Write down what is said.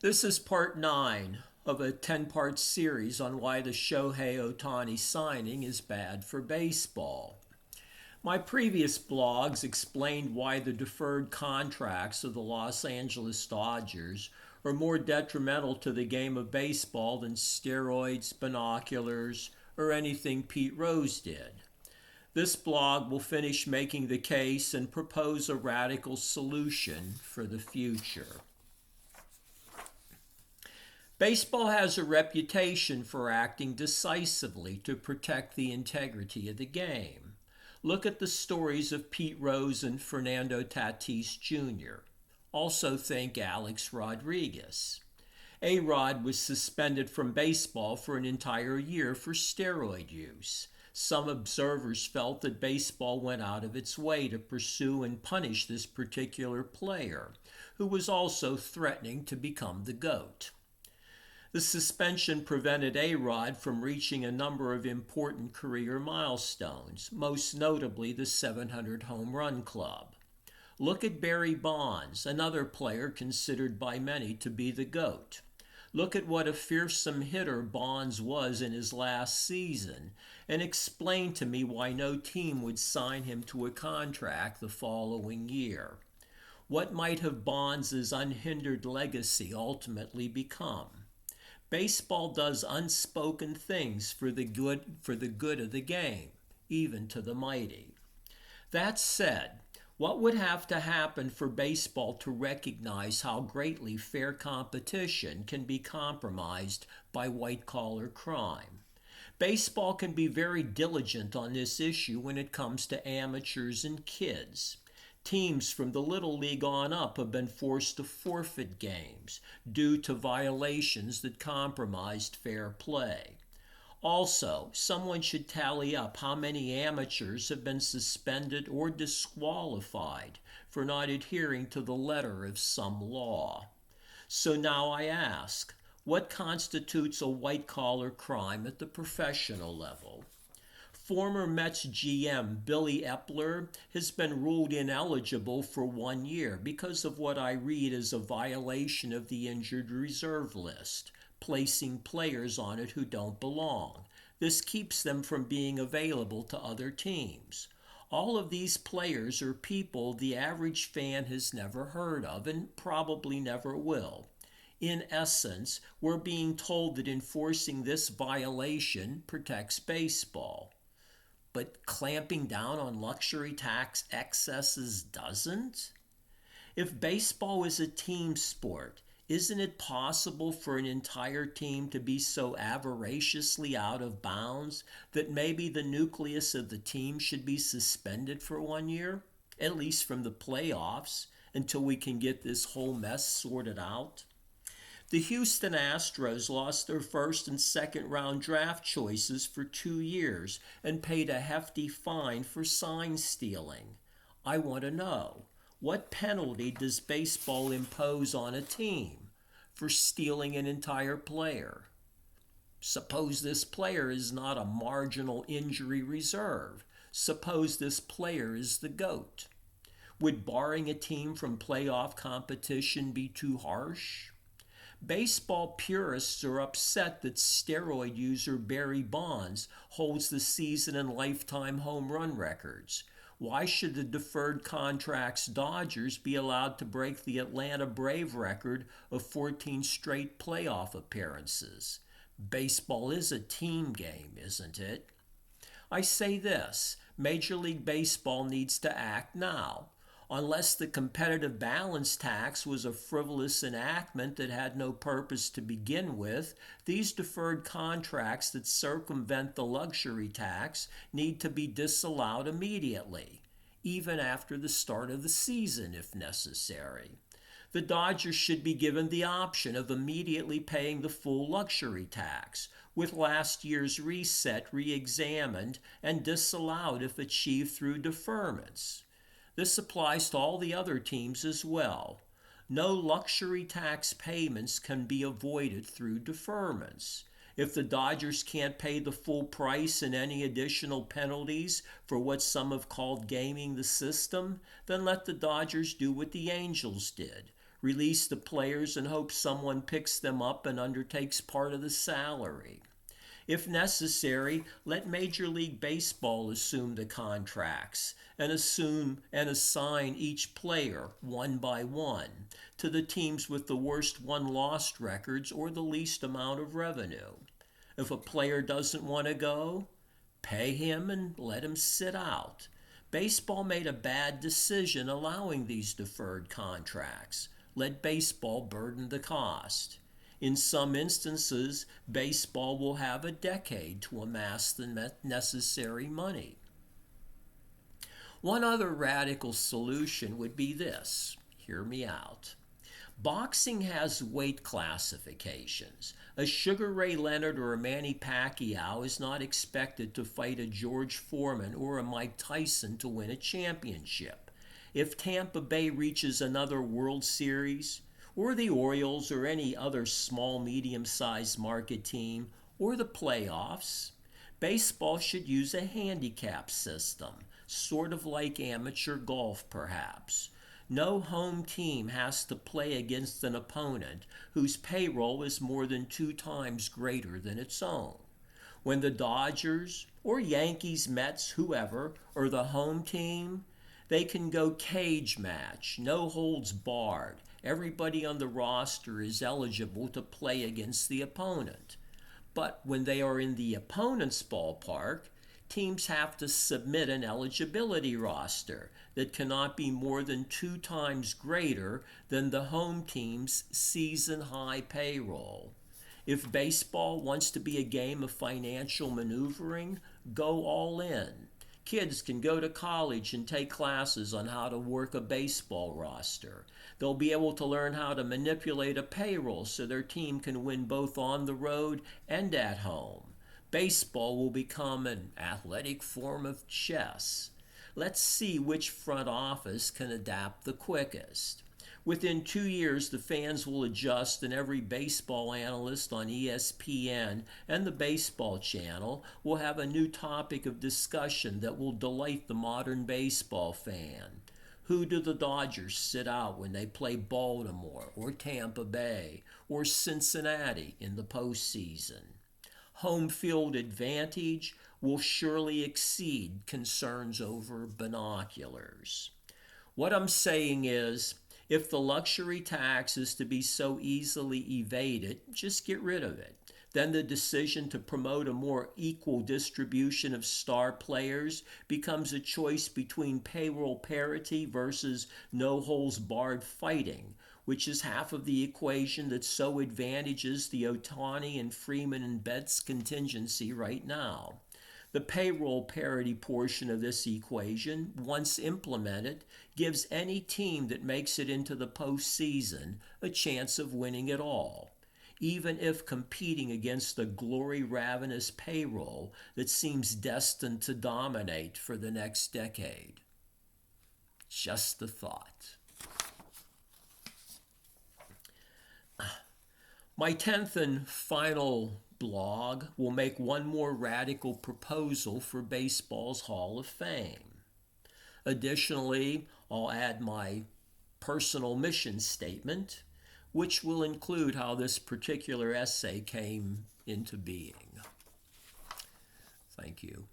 This is part 9 of a 10-part series on why the Shohei Ohtani signing is bad for baseball. My previous blogs explained why the deferred contracts of the Los Angeles Dodgers are more detrimental to the game of baseball than steroids, binoculars, or anything Pete Rose did. This blog will finish making the case and propose a radical solution for the future. Baseball has a reputation for acting decisively to protect the integrity of the game. Look at the stories of Pete Rose and Fernando Tatis Jr. Also think Alex Rodriguez. A-Rod was suspended from baseball for an entire year for steroid use. Some observers felt that baseball went out of its way to pursue and punish this particular player, who was also threatening to become the GOAT. The suspension prevented A-Rod from reaching a number of important career milestones, most notably the 700 home run club. Look at Barry Bonds, another player considered by many to be the GOAT. Look at what a fearsome hitter Bonds was in his last season, and explain to me why no team would sign him to a contract the following year. What might have Bonds' unhindered legacy ultimately become? Baseball does unspoken things for the good of the game, even to the mighty. That said, what would have to happen for baseball to recognize how greatly fair competition can be compromised by white-collar crime? Baseball can be very diligent on this issue when it comes to amateurs and kids. Teams from the Little League on up have been forced to forfeit games due to violations that compromised fair play. Also, someone should tally up how many amateurs have been suspended or disqualified for not adhering to the letter of some law. So now I ask, what constitutes a white-collar crime at the professional level? Former Mets GM Billy Epler has been ruled ineligible for 1 year because of what I read as a violation of the injured reserve list, placing players on it who don't belong. This keeps them from being available to other teams. All of these players are people the average fan has never heard of and probably never will. In essence, we're being told that enforcing this violation protects baseball. But clamping down on luxury tax excesses doesn't? If baseball is a team sport, isn't it possible for an entire team to be so avariciously out of bounds that maybe the nucleus of the team should be suspended for 1 year, at least from the playoffs, until we can get this whole mess sorted out? The Houston Astros lost their first and second round draft choices for 2 years and paid a hefty fine for sign stealing. I want to know, what penalty does baseball impose on a team for stealing an entire player? Suppose this player is not a marginal injury reserve. Suppose this player is the GOAT. Would barring a team from playoff competition be too harsh? Baseball purists are upset that steroid user Barry Bonds holds the season and lifetime home run records. Why should the deferred contracts Dodgers be allowed to break the Atlanta Brave record of 14 straight playoff appearances? Baseball is a team game, isn't it? I say this, Major League Baseball needs to act now. Unless the competitive balance tax was a frivolous enactment that had no purpose to begin with, these deferred contracts that circumvent the luxury tax need to be disallowed immediately, even after the start of the season if necessary. The Dodgers should be given the option of immediately paying the full luxury tax, with last year's reset re-examined and disallowed if achieved through deferments. This applies to all the other teams as well. No luxury tax payments can be avoided through deferments. If the Dodgers can't pay the full price and any additional penalties for what some have called gaming the system, then let the Dodgers do what the Angels did. Release the players and hope someone picks them up and undertakes part of the salary. If necessary, let Major League Baseball assume the contracts and assign each player one by one to the teams with the worst won-lost records or the least amount of revenue. If a player doesn't want to go, pay him and let him sit out. Baseball made a bad decision allowing these deferred contracts. Let baseball burden the cost. In some instances, baseball will have a decade to amass the necessary money. One other radical solution would be this. Hear me out. Boxing has weight classifications. A Sugar Ray Leonard or a Manny Pacquiao is not expected to fight a George Foreman or a Mike Tyson to win a championship. If Tampa Bay reaches another World Series, or the Orioles or any other small medium-sized market team, or the playoffs, baseball should use a handicap system, sort of like amateur golf perhaps. No home team has to play against an opponent whose payroll is more than 2 times greater than its own. When the Dodgers or Yankees, Mets, whoever, are the home team, they can go cage match, no holds barred. Everybody on the roster is eligible to play against the opponent. But when they are in the opponent's ballpark, teams have to submit an eligibility roster that cannot be more than 2 times greater than the home team's season-high payroll. If baseball wants to be a game of financial maneuvering, go all in. Kids can go to college and take classes on how to work a baseball roster. They'll be able to learn how to manipulate a payroll so their team can win both on the road and at home. Baseball will become an athletic form of chess. Let's see which front office can adapt the quickest. Within 2 years, the fans will adjust, and every baseball analyst on ESPN and the Baseball Channel will have a new topic of discussion that will delight the modern baseball fan. Who do the Dodgers sit out when they play Baltimore or Tampa Bay or Cincinnati in the postseason? Home field advantage will surely exceed concerns over binoculars. What I'm saying is, if the luxury tax is to be so easily evaded, just get rid of it. Then the decision to promote a more equal distribution of star players becomes a choice between payroll parity versus no-holds-barred fighting, which is half of the equation that so advantages the Ohtani and Freeman and Betts contingency right now. The payroll parity portion of this equation, once implemented, gives any team that makes it into the postseason a chance of winning it all, even if competing against the glory-ravenous payroll that seems destined to dominate for the next decade. Just a thought. My 10th and final blog will make one more radical proposal for baseball's Hall of Fame. Additionally, I'll add my personal mission statement, which will include how this particular essay came into being. Thank you.